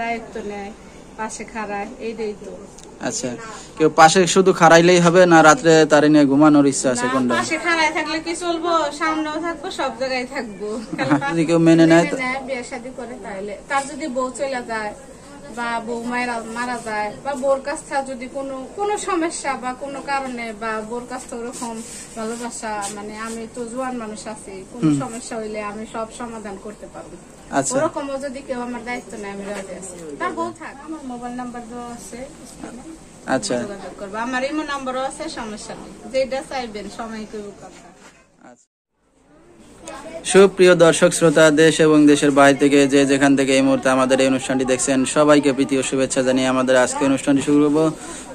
দায়িত্ব নেয়, পাশে খাড়ায়, এইটাই তো। আচ্ছা, কেউ পাশে শুধু খাড়াইলেই হবে না রাত্রে তারে নিয়ে ঘুমানোর ইচ্ছা আছে কোনটা? পাশে খাড়ায় থাকলে কি চলবো, সামনেও থাকবো, সব জায়গায় থাকবো। যদি কেউ মেনে নেয়, বিয়ে শাদী করে, তাইলে তার যদি বউ চলে যায় বা বউ মারা যায় বা বোর কাছ থেকে যদি কোনো সমস্যা বা কোনো কারণে বা বোর কাছ থেকে ওরকম ভালোবাসা, মানে আমি তো জোয়ান মানুষ আছি, কোনো সমস্যা হইলে আমি সব সমাধান করতে পারবো। আচ্ছা, ওরকমও যদি কেউ আমার দায়িত্ব নেয়, আমি রাজি আছি। তার বউ থাক, আমার মোবাইল নাম্বার দেওয়া আছে, আচ্ছা, যোগাযোগ করবো। আমার ইমো নাম্বারও আছে, সমস্যা নেই, যেটা চাইবেন সময় করবো কথা। সুপ্রিয় দর্শক শ্রোতা, দেশ এবং দেশের বাইরে থেকে যে যেখান থেকে এই মুহূর্তে আমাদের এই অনুষ্ঠানটি দেখছেন, সবাইকে প্রীতি ও শুভেচ্ছা জানিয়ে আমাদের আজকে অনুষ্ঠানটি শুরু করবো।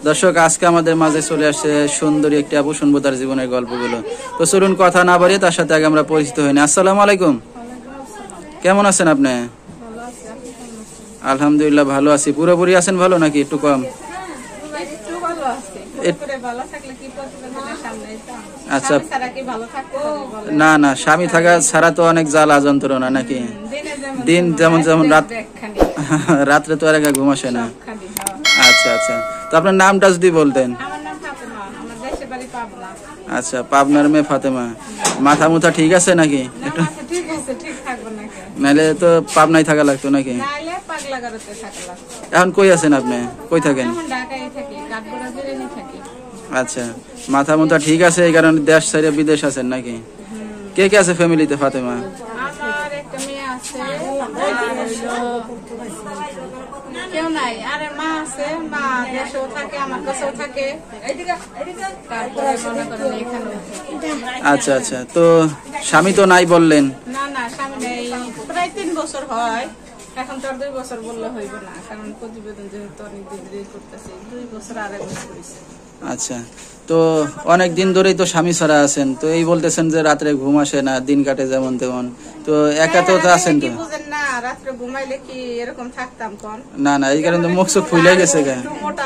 দর্শক, আজকে আমাদের মাঝে চলে আসছে সুন্দরী একটি আপু, শুনবো তার জীবনের গল্পগুলো। তো চলুন কথা না বাড়িয়ে তার সাথে আগে আমরা পরিচিত হইনি। আসসালামু আলাইকুম, কেমন আছেন আপনি? আলহামদুলিল্লাহ ভালো আছি। পুরোপুরি আছেন ভালো নাকি একটু কম? আচ্ছা, না না, স্বামী থাকা ছাড়া তো অনেক জ্বালা যন্ত্রণা নাকি? দিন যেমন যেমন রাত্রে তো আর একা ঘুম আসে না। আচ্ছা আচ্ছা, তো আপনার নামটা যদি বলতেন। আচ্ছা, পাবনার মেয়ে ফাতেমা। মাথা মুথা ঠিক আছে নাকি? একটু নাইলে তো পাবনায় থাকা লাগতো নাকি? এখন কই আছেন আপনি, কই থাকেন? আচ্ছা, মাথা মুথা ঠিক আছে, এই কারণে দেশ ছেড়ে বিদেশ আছেন নাকি? কে কে আছে ফ্যামিলিতে ফাতেমা? আমার একটা মেয়ে আছে, কেউ নাই, আরে মা আছে, মা দেশেও থাকে, আমার কাছেও থাকে। আচ্ছা আচ্ছা, তো স্বামী তো নাই বললেন? না না, স্বামী নেই, প্রায় 3 বছর হয়। এখন তো আর 2 বছর বললে হইব না, কারণ প্রতিবেদন যেহেতু অনেক দিন করতেছে, 2 বছর আড়াই বছর হয়েছে। আচ্ছা, তো অনেক দিন ধরেই তো স্বামী ছাড়া আছেন, তো এই বলতেছেন যে রাত্রে ঘুম আসে না, দিন কাটে যেমন তেমন, তো একা তো আছেন তো? না, রাত্রে ঘুমাইলে কি এরকম থাকতাম কোন? না না, এই কারণে তো মুখ চোখ ফুলে গেছে গা। মোটা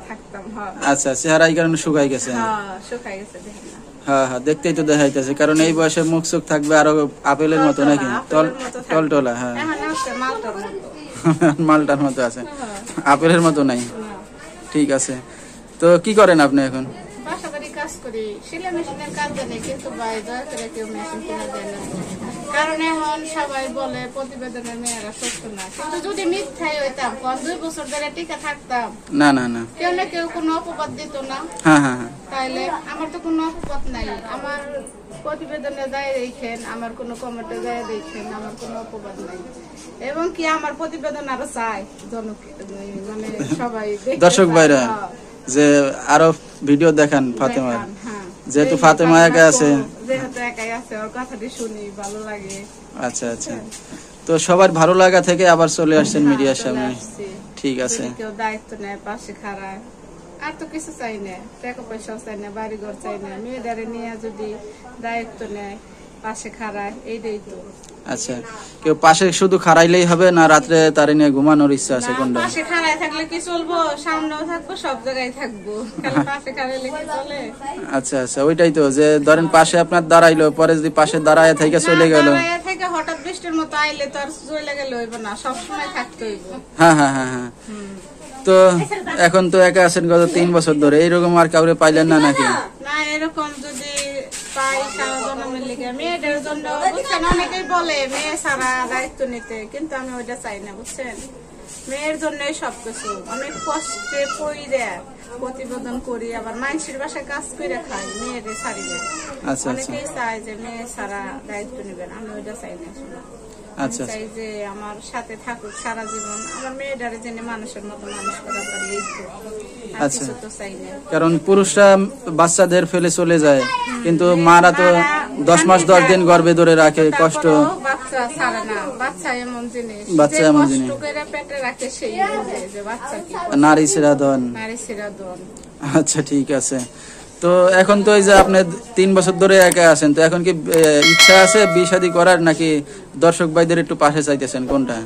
থাকতাম। আচ্ছা, চেহারা এই কারণে শুকাই গেছে। শুকাই গেছে। হ্যাঁ হ্যাঁ, দেখতেই তো দেখাইতেছে, কারণ এই বয়সে মুখ চোখ থাকবে আরো আপেলের মতো নাকি, টলটলা। হ্যাঁ, মালটার মতো আছে, আপেলের মতো নাই। ঠিক আছে, তো কি করেন আপনি এখন? বাসাবাড়ি কাজ করি, সেলাই মেশিনের কাজ জানি, কিন্তু বাইরে করে কেউ মেশিন কিনা দেয় না। কারণ এখন সবাই বলে প্রতিবেদনের মেয়েরা সত্য না, কিন্তু যদি মিথ্যাই হইতাম, 2 বছর ধরে টিকা থাকতাম, না না না, কেউ না কেউ কোনো অপবাদ দিত না। হ্যাঁ হ্যাঁ হ্যাঁ, তাইলে আমার তো কোনো অপবাদ নাই, আমার প্রতিবেদনে যায় দেখেন, আমার কোনো কমেন্টে যায় দেখেন, আমার কোনো অপবাদ নাই। এবং কি আমার প্রতিবেদন আরো চাই মানে সবাই দর্শক ভাইরা যে আরো ভিডিও দেখান ফাতেমা, যেহেতু ফাতেমা একা আছে, যেহেতু একাই আছে, ওর কথাটি শুনি ভালো লাগে। আচ্ছা আচ্ছা, তো সবার ভালো লাগা থেকে আবার চলে আসছেন মিডিয়ার সামনে। ঠিক আছে, কেউ দায়িত্ব নেয়, পাশে খাড়ায়, আর তো কিছু চাই না, টাকা পয়সাও চাই না, বাড়ি ঘর চাই না, মেয়েদারে নিয়ে যদি দায়িত্ব নেয়, পাশে খাড়ায়, এইটাই তো। আচ্ছা, কেউ পাশে শুধু খাড়াইলেই হবে না রাত্রে তারে নিয়ে ঘুমানোর ইচ্ছা আছে কোনটা? পাশে খাড়ায় থাকলে কি চলবো, সামনেও থাকবো, সব জায়গায় থাকবো, পাশে খাড়াইলে কি চলে? আচ্ছা আচ্ছা, ওইটাই তো, যে ধরেন পাশে আপনার দাঁড়াইলো, পরে যদি পাশে দাঁড়ায় থেকে চলে গেল, হঠাৎ বৃষ্টির মতো আইলে তো আর চলে গেলে হইব না, সবসময় থাকতে হইব। হ্যাঁ হ্যাঁ হ্যাঁ হ্যাঁ, তো এখন তো একা আছেন গত 3 বছর ধরে, এইরকম আর কাউরে পাইলেন না নাকি? না, এরকম যদি পাই সারা জন্মের লেগে, মেয়েদের জন্য বুঝছেন, অনেকেই বলে মেয়ে সারা দায়িত্ব নিতে, কিন্তু আমি ওইটা চাই না, বুঝছেন। মেয়ের জন্যই সবকিছু, অনেক কষ্টে পইরে প্রতিবেদন করি, আবার মানুষের বাসায় কাজ করে খাই, মেয়েদের ছাড়ি দেয়। অনেকেই চায় যে মেয়ে সারা দায়িত্ব নেবেন, আমি ওইটা চাই না। আচ্ছা, চাই যে আমার সাথে থাকুক সারা জীবন, আমার মেয়েটারে জেনে মানুষের মতো মানুষ করা পারি, এই তো। আচ্ছা, কারণ পুরুষরা বাচ্চাদের ফেলে চলে যায়, কিন্তু মারা তো 10 মাস 10 দিন গর্ভে ধরে রাখে, কষ্ট। বাচ্চা ছাড়ে না, বাচ্চা এমন জিনিস, বাচ্চা এমন জিনিস, পেটে রাখে সেই যে বাচ্চা কি, নারী সিরাদন। আচ্ছা, ঠিক আছে, তো এখন তো এই যে আপনি 3 বছর ধরে একা আছেন, তো এখন কি ইচ্ছা আছে বিয়ে শাদী করার, নাকি দর্শক ভাইদের একটু পাশে চাইতেছেন, কোনটা?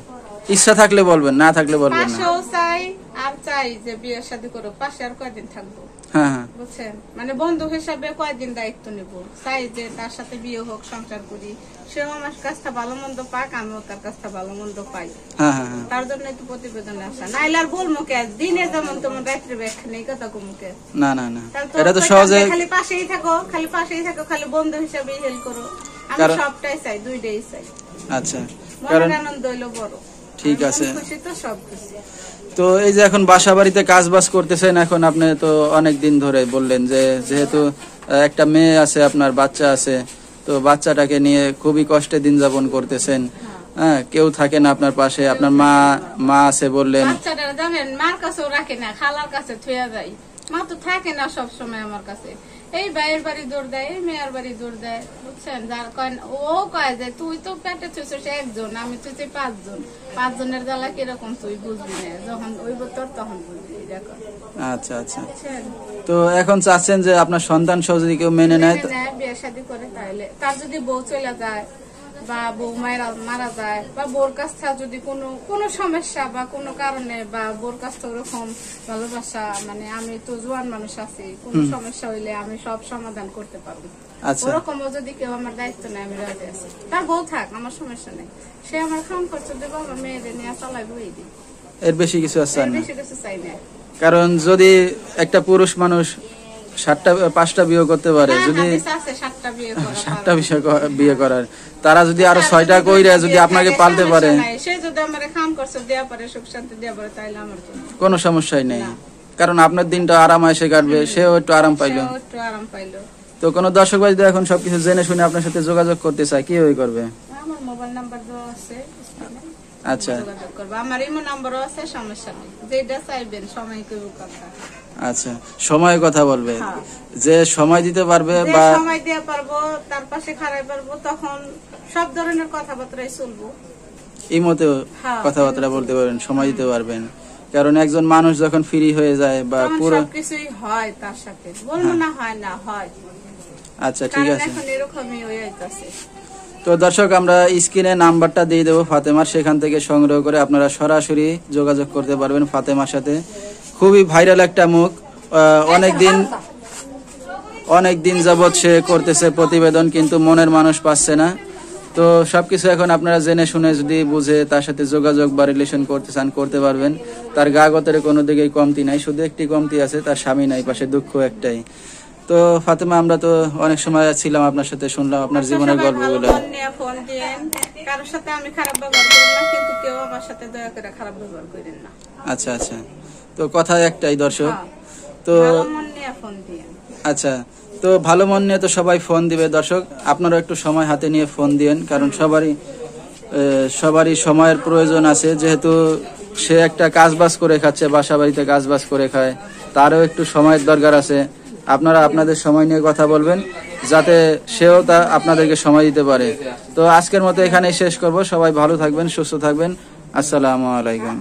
ইচ্ছা থাকলে বলবেন, না থাকলে বলবেন না। পাশেও চাই আর চাই যে বিয়ে শাদী করো, পাশে আর কয়দিন থাকবো হ্যাঁ হ্যাঁ বুঝছেন, মানে বন্ধু হিসাবে কয়দিন দায়িত্ব নিব, চাই যে তার সাথে বিয়ে হোক, সংসার করি, সেও আমার কাছটা ভালো মন্দ পাক, আমিও তার কাছটা ভালো মন্দ পাই। হ্যাঁ হ্যাঁ হ্যাঁ। তার জন্য একটু প্রতিবেদনে আসা, নাইলে আর বলবো কে দিনে যেমন তেমন রাত্রে ব্যাখ্যা নেই কথা কমুকে। না না না, এটা তো সহজে খালি পাশেই থাকো, খালি পাশেই থাকো, খালি বন্ধু হিসাবে হেল্প করো, আমি সবটাই চাই, দুইটাই চাই। আচ্ছা, মনের আনন্দ হইলো বড়। ঠিক আছে। খুশি তো সব খুশি। তো এই যে এখন বাসা বাড়িতে কাজ বাজ করতেছেন, এখন আপনি তো অনেক দিন ধরে বললেন যে যেহেতু একটা মেয়ে আছে, আপনার বাচ্চা আছে, তো বাচ্চাটাকে নিয়ে খুবই কষ্টে দিন যাপন করতেছেন। হ্যাঁ, কেউ থাকে না আপনার পাশে, আপনার মা আছে বললেন। বাচ্চাটা জানেন মার কাছেও রাখে না, খালার কাছে থুয়া যায়, মা তো থাকে না সব সময় আমার কাছে, এই ভাইয়ের বাড়ি দৌড় দেয়, এই মেয়ের বাড়ি দৌড় দেয় বুঝছেন। যার কয় ও কয় যে তুই তো পেটে থুইছিস একজন, আমি থুইছি 5 জন, 5 জনের জ্বালা কিরকম তুই বুঝবি না, যখন ওই তোর তখন বুঝবি। আচ্ছা আচ্ছা, তো এখন চাচ্ছেন যে আপনার সন্তান সহ যদি কেউ মেনে নেয়, বিয়ে শাদী করে, তাহলে তার যদি বউ চলে যায় বা বউ মারা যায়, বা বোর কাছ থেকে যদি কোনো সমস্যা বা কোনো কারণে, বা বোর কাছ থেকে ওরকম ভালোবাসা, মানে আমি তো জোয়ান মানুষ আছি, কোন সমস্যা হইলে আমি সব সমাধান করতে পারবো, ওরকমও যদি কেউ আমার দায়িত্ব নেয়, আমি রাজি আছি। তার বউ থাক, আমার সমস্যা নেই, সে আমার খাম খরচ দেবো, আমার মেয়েদের নিয়ে চালাইবো, এই দিন এর বেশি কিছু আছে না, বেশি কিছু চাই না। কারণ যদি একটা পুরুষ মানুষ 5টা বিয়ে করতে পারে, যদি 7টা বিয়ে করার, তারা যদি আরো 6টা কইরা যদি আপনাকে পালতে পারে, সে যদি আমারে খাম খরচ দেয়া পারে, সুখ শান্তি দেয়া পারে, তাইলে আমার কোনো সমস্যাই নেই, কারণ আপনার দিনটা আরাম এসে কাটবে, সেও একটু আরাম পাইলো। তো কোন দর্শক ভাই এখন সবকিছু জেনে শুনে আপনার সাথে যোগাযোগ করতে চায়, কিভাবে করবে? আমার মোবাইল নাম্বার দেওয়া আছে, আচ্ছা, যোগাযোগ করবে, আমার ইমো নাম্বারও আছে, সমস্যা নেই, যেটা চাইবেন সময় কইব কথা। আচ্ছা, সময় কথা বলবে, যে সময় দিতে পারবে বা সময় দেয়া পারবো, তার পাশে খাড়াই পারবো, তখন সব ধরনের কথাবার্তাই চলবো, ইমোতে কথাবার্তা বলতে পারবেন, সময় দিতে পারবেন, কারণ একজন মানুষ যখন ফ্রি হয়ে যায় বা পুরো সবকিছুই হয় তার সাথে, বলবো না হয় না হয়। আচ্ছা, ঠিক আছে। এখন এরকমই হয়ে যাইতাছে। তো দর্শক, আমরা স্ক্রিনে নাম্বারটা দিয়ে দেবো ফাতেমার, সেখান থেকে সংগ্রহ করে আপনারা সরাসরি যোগাযোগ করতে পারবেন ফাতেমার সাথে। খুবই ভাইরাল একটা মুখ, অনেক দিন যাবৎ সে করতেছে প্রতিবেদন, কিন্তু মনের মানুষ পাচ্ছে না। তো সবকিছু এখন আপনারা জেনে শুনে যদি বুঝে তার সাথে যোগাযোগ বা রিলেশন করতে চান, করতে পারবেন। তার গাগতের কোনো দিকেই কমতি নাই, শুধু একটি কমতি আছে, তার স্বামী নাই পাশে, দুঃখ একটাই। তো ফাতেমা, আমরা তো অনেক সময় ছিলাম আপনার সাথে, শুনলাম আপনার জীবনের গল্পগুলো। কারোর সাথে আমি খারাপ ব্যবহার করি না, কিন্তু কেউ আমার সাথে দয়া করে খারাপ ব্যবহার করেন না। আচ্ছা আচ্ছা, তো কথা একটাই দর্শক, তো আচ্ছা, তো ভালো মন নিয়ে তো সবাই ফোন দিবে দর্শক, আপনারা একটু সময় হাতে নিয়ে ফোন দিয়েন, কারণ সবারই সময়ের প্রয়োজন আছে, যেহেতু সে একটা কাজবাজ করে খাচ্ছে, বাসা বাড়িতে কাজবাজ করে খায়, তারও একটু সময়ের দরকার আছে। আপনারা আপনাদের সময় নিয়ে কথা বলবেন, যাতে সেও তা আপনাদেরকে সময় দিতে পারে। তো আজকের মতো এখানেই শেষ করব, সবাই ভালো থাকবেন, সুস্থ থাকবেন, আসসালামু আলাইকুম।